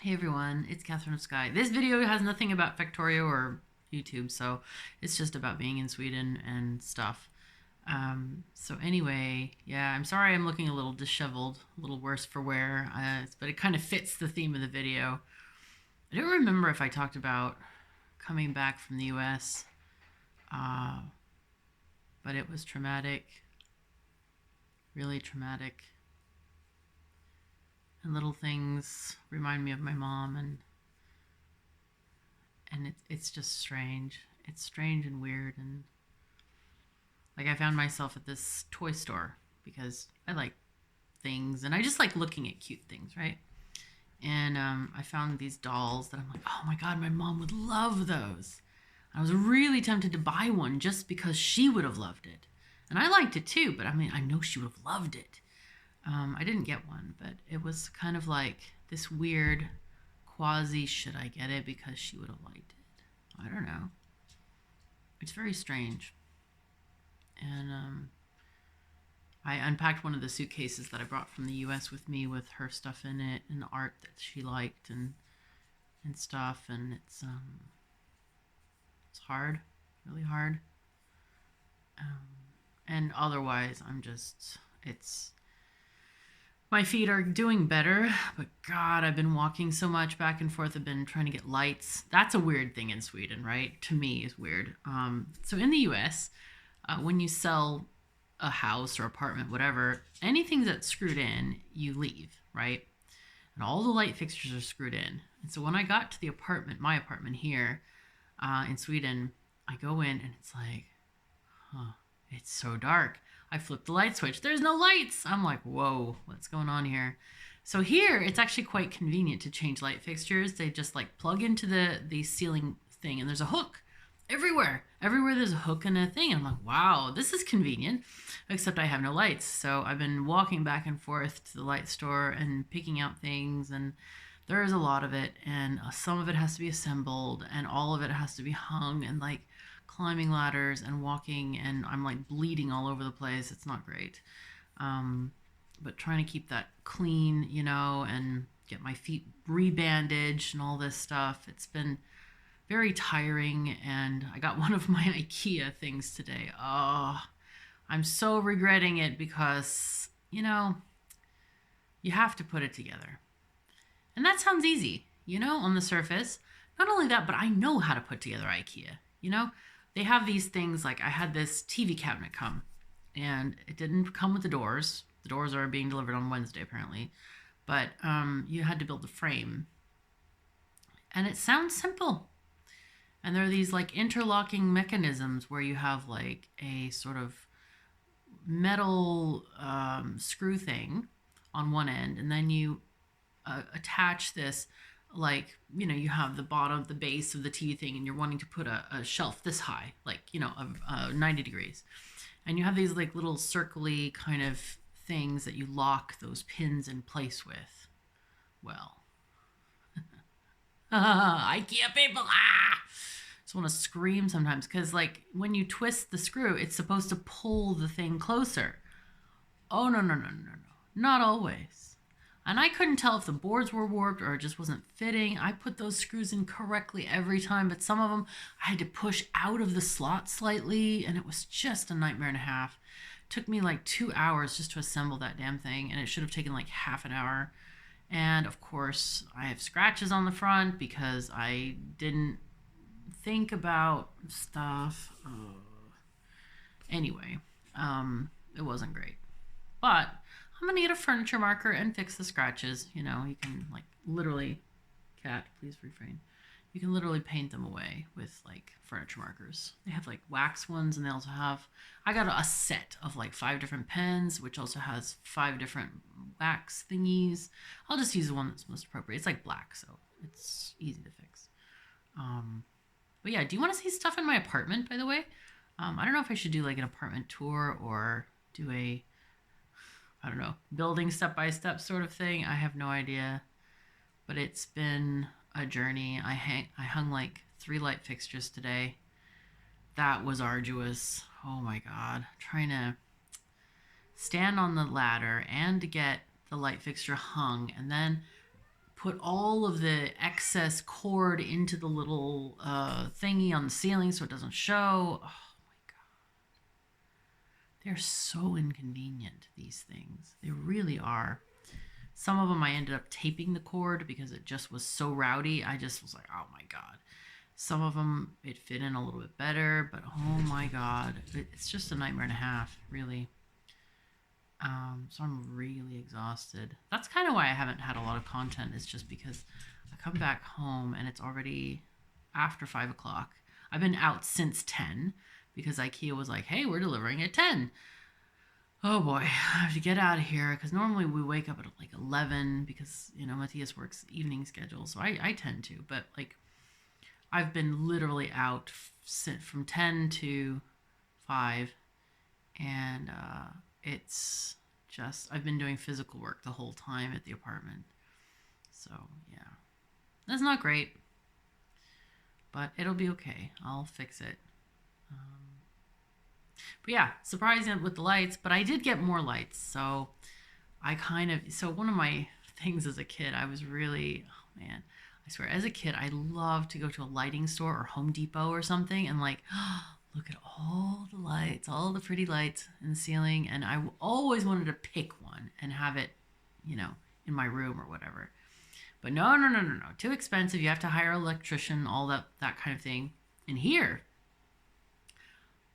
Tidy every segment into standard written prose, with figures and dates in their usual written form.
Hey everyone, it's Catherine of Sky. This video has nothing about Factorio or YouTube, so it's just about being in Sweden and stuff. So anyway, yeah, I'm sorry I'm looking a little disheveled, a little worse for wear, but it kind of fits the theme of the video. I don't remember if I talked about coming back from the US, uh, but it was traumatic, really traumatic. And little things remind me of my mom, and it's just strange. It's strange and weird, and like I found myself at this toy store because I like things and I just like looking at cute things, right? And I found these dolls that I'm like, oh my god, my mom would love those. I was really tempted to buy one just because she would have loved it, and I liked it too. But I mean, I know she would have loved it. I didn't get one, but it was kind of like this weird quasi should I get it because she would have liked it. I don't know. It's very strange. And I unpacked one of the suitcases that I brought from the US with me with her stuff in it and art that she liked and stuff, and it's hard, really hard. And otherwise I'm just it's my feet are doing better, but God, I've been walking so much back and forth. I've been trying to get lights. That's a weird thing in Sweden, right? To me, is weird. So in the U.S., when you sell a house or apartment, whatever, anything that's screwed in, you leave, right? And all the light fixtures are screwed in. And so when I got to the apartment, my apartment here in Sweden, I go in and it's like, huh, it's so dark. I flip the light switch. There's no lights. I'm like, whoa, what's going on here? So here, it's actually quite convenient to change light fixtures. They just like plug into the ceiling thing, and there's a hook everywhere. Everywhere there's a hook and a thing. And I'm like, wow, this is convenient. Except I have no lights. So I've been walking back and forth to the light store and picking out things, and there is a lot of it, and some of it has to be assembled, and all of it has to be hung, and like climbing ladders and walking, and I'm like bleeding all over the place. It's not great. But trying to keep that clean, and get my feet rebandaged and all this stuff. It's been very tiring, and I got one of my IKEA things today. Oh, I'm so regretting it because, you have to put it together. And that sounds easy, on the surface. Not only that, but I know how to put together IKEA, They have these things like I had this TV cabinet come, and it didn't come with the doors. The doors are being delivered on Wednesday, apparently. But you had to build a frame. And it sounds simple. And there are these like interlocking mechanisms where you have like a sort of metal screw thing on one end, and then you attach this, like, you have the bottom, the base of the TV thing, and you're wanting to put a shelf this high, like, of 90 degrees. And you have these like little circly kind of things that you lock those pins in place with. Well, IKEA people, just want to scream sometimes because, like, when you twist the screw, it's supposed to pull the thing closer. Oh, no, no, no, no, no. Not always. And I couldn't tell if the boards were warped or it just wasn't fitting. I put those screws in correctly every time, but some of them I had to push out of the slot slightly, and it was just a nightmare and a half. It took me like 2 hours just to assemble that damn thing, and it should have taken like half an hour. And of course, I have scratches on the front because I didn't think about stuff. Anyway, it wasn't great. But I'm gonna get a furniture marker and fix the scratches. You can like literally, cat, please refrain. You can literally paint them away with like furniture markers. They have like wax ones, and they also have, I got a set of like 5 different pens, which also has 5 different wax thingies. I'll just use the one that's most appropriate. It's like black, so it's easy to fix. But yeah, do you want to see stuff in my apartment, by the way? I don't know if I should do like an apartment tour or do I don't know, building step-by-step sort of thing. I have no idea. But it's been a journey. I hung like 3 light fixtures today. That was arduous. Oh my God. Trying to stand on the ladder and to get the light fixture hung, and then put all of the excess cord into the little thingy on the ceiling so it doesn't show. Oh my God. They're so inconvenient, these things. They really are. Some of them I ended up taping the cord because it just was so rowdy. I just was like, oh my God. Some of them, it fit in a little bit better, but oh my God. It's just a nightmare and a half, really. So I'm really exhausted. That's kind of why I haven't had a lot of content. It's just because I come back home and it's already after 5 o'clock. I've been out since 10 because IKEA was like, hey, we're delivering at 10. Oh boy, I have to get out of here because normally we wake up at like 11 because, Matthias works evening schedule. So I tend to, but like I've been literally out from 10 to 5 and it's just, I've been doing physical work the whole time at the apartment. So yeah, that's not great, but it'll be okay. I'll fix it. But yeah, surprising with the lights, but I did get more lights. So one of my things as a kid, I was really, oh man, I swear, as a kid, I loved to go to a lighting store or Home Depot or something and like, look at all the lights, all the pretty lights in the ceiling. And I always wanted to pick one and have it, in my room or whatever. But no. Too expensive. You have to hire an electrician, all that kind of thing. And here,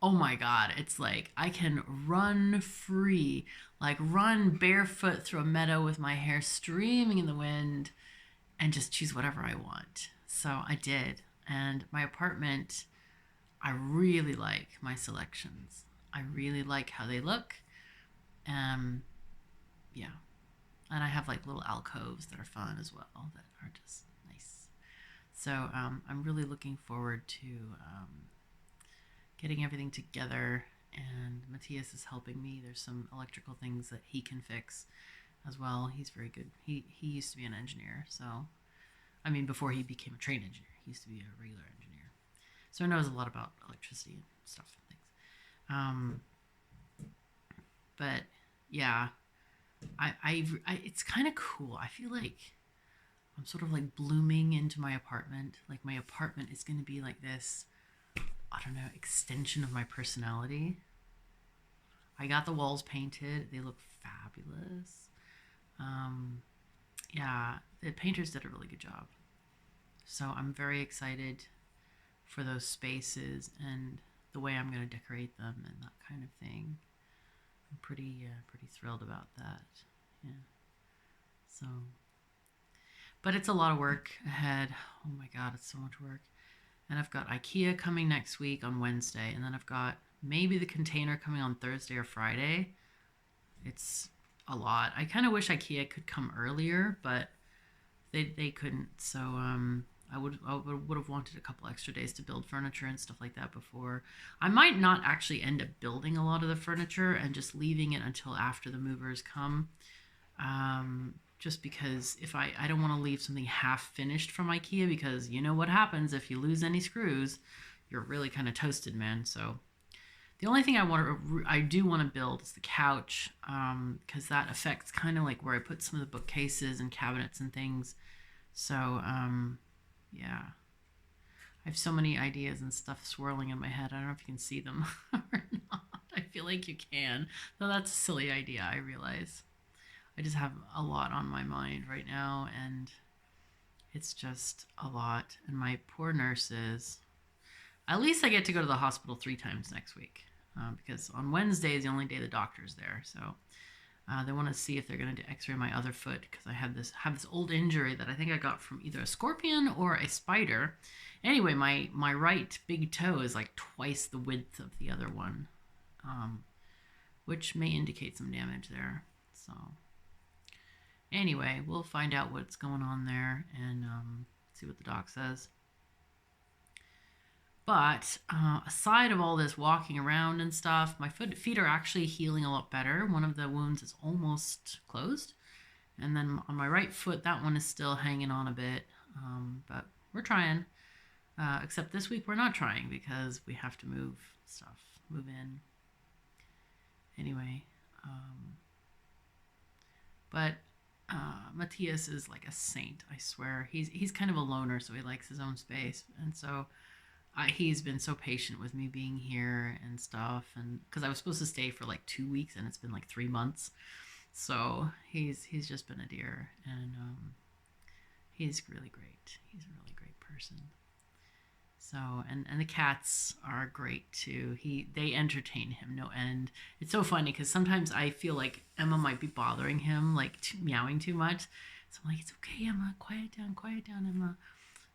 oh my God, it's like I can run free, like run barefoot through a meadow with my hair streaming in the wind and just choose whatever I want. So I did. And my apartment, I really like my selections. I really like how they look. Yeah. And I have like little alcoves that are fun as well, that are just nice. So I'm really looking forward to getting everything together, and Matthias is helping me. There's some electrical things that he can fix as well. He's very good. He used to be an engineer, so before he became a trained engineer, he used to be a regular engineer, so he knows a lot about electricity and stuff and things. But yeah, I it's kind of cool. I feel like I'm sort of like blooming into my apartment. Like my apartment is going to be like this, I don't know, extension of my personality. I got the walls painted. They look fabulous. Yeah, the painters did a really good job. So I'm very excited for those spaces and the way I'm going to decorate them and that kind of thing. I'm pretty thrilled about that. Yeah. So, but it's a lot of work ahead. Oh my God, it's so much work. And I've got IKEA coming next week on Wednesday. And then I've got maybe the container coming on Thursday or Friday. It's a lot. I kind of wish IKEA could come earlier, but they couldn't. So I would have wanted a couple extra days to build furniture and stuff like that before. I might not actually end up building a lot of the furniture and just leaving it until after the movers come. Just because if I don't want to leave something half finished from IKEA, because you know what happens if you lose any screws, you're really kind of toasted, man. So the only thing I do want to build is the couch, because that affects kind of like where I put some of the bookcases and cabinets and things. So yeah, I have so many ideas and stuff swirling in my head. I don't know if you can see them or not. I feel like you can, though that's a silly idea, I realize. I just have a lot on my mind right now, and it's just a lot. And my poor nurses, at least I get to go to the hospital 3 times next week, because on Wednesday is the only day the doctor's there. So they want to see if they're going to do x-ray my other foot, because I have this old injury that I think I got from either a scorpion or a spider. Anyway, my right big toe is like twice the width of the other one, which may indicate some damage there. So anyway, we'll find out what's going on there and see what the doc says. But aside of all this walking around and stuff, my feet are actually healing a lot better. One of the wounds is almost closed. And then on my right foot, that one is still hanging on a bit. But we're trying. Except this week we're not trying because we have to move in. Anyway. But Matthias is like a saint, I swear. He's kind of a loner, so he likes his own space, and so he's been so patient with me being here and stuff. And because I was supposed to stay for like 2 weeks, and it's been like 3 months, so he's just been a dear, and he's really great. He's a really great person. So and the cats are great too. They entertain him no end. It's so funny because sometimes I feel like Emma might be bothering him, like meowing too much. So I'm like, it's okay, Emma, quiet down, Emma.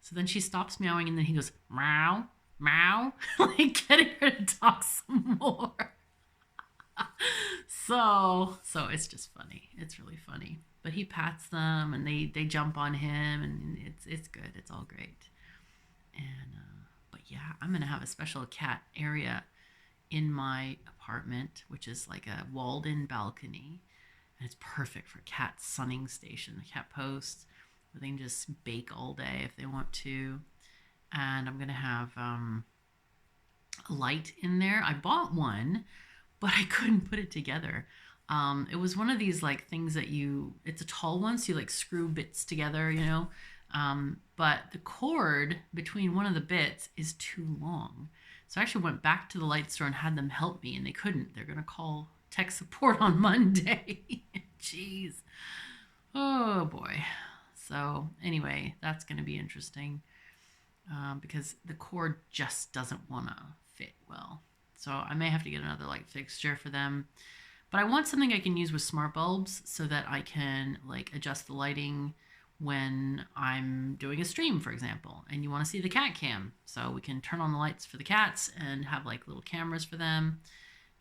So then she stops meowing, and then he goes meow, meow, like getting her to talk some more. So it's just funny. It's really funny. But he pats them, and they jump on him, and it's good. It's all great. And but yeah, I'm gonna have a special cat area in my apartment, which is like a walled-in balcony, and it's perfect for cat sunning station, a cat post, where they can just bake all day if they want to. And I'm gonna have a light in there. I bought one, but I couldn't put it together. It was one of these like things that it's a tall one, so you like screw bits together, you know. But the cord between one of the bits is too long. So I actually went back to the light store and had them help me, and they couldn't. They're going to call tech support on Monday. Jeez. Oh boy. So anyway, that's going to be interesting because the cord just doesn't want to fit well. So I may have to get another light fixture for them. But I want something I can use with smart bulbs so that I can like adjust the lighting when I'm doing a stream, for example, and you want to see the cat cam. So we can turn on the lights for the cats and have like little cameras for them,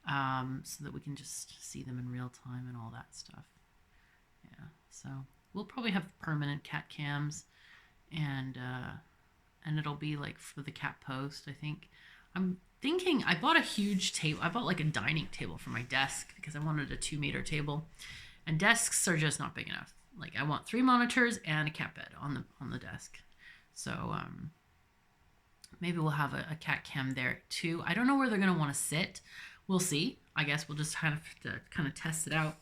so that we can just see them in real time and all that stuff. Yeah, so we'll probably have permanent cat cams, and it'll be like for the cat post, I think. I'm thinking I bought a huge table. I bought like a dining table for my desk because I wanted a 2-meter table, and desks are just not big enough. Like I want 3 monitors and a cat bed on the desk. So maybe we'll have a cat cam there too. I don't know where they're gonna want to sit. We'll see. I guess we'll just kind of test it out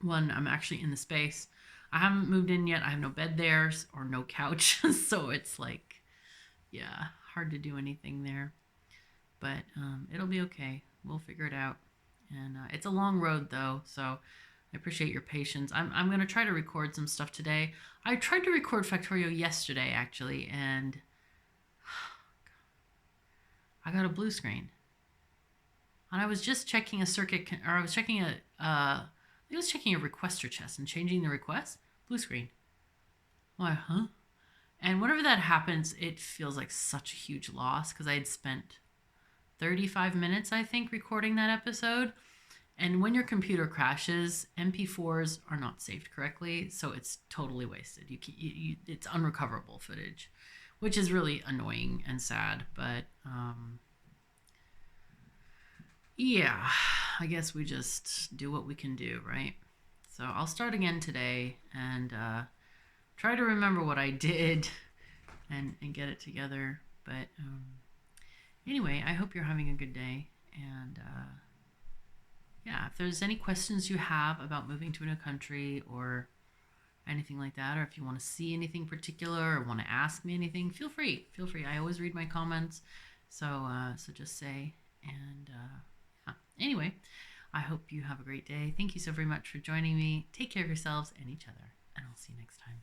when I'm actually in the space. I haven't moved in yet. I have no bed there or no couch, so it's like, yeah, hard to do anything there. But it'll be okay. We'll figure it out. And it's a long road though, so I appreciate your patience. I'm going to try to record some stuff today. I tried to record Factorio yesterday, actually, and I got a blue screen. And I was just checking a circuit, or I was checking I was checking a requester chest and changing the request. Blue screen. I'm like, huh? And whenever that happens, it feels like such a huge loss because I had spent 35 minutes, I think, recording that episode. And when your computer crashes, MP4s are not saved correctly, so it's totally wasted. It's unrecoverable footage, which is really annoying and sad. But yeah, I guess we just do what we can do, right? So I'll start again today and try to remember what I did and get it together. But anyway, I hope you're having a good day. And yeah, if there's any questions you have about moving to a new country or anything like that, or if you want to see anything particular or want to ask me anything, feel free. Feel free. I always read my comments. So just say. And yeah. Anyway, I hope you have a great day. Thank you so very much for joining me. Take care of yourselves and each other. And I'll see you next time.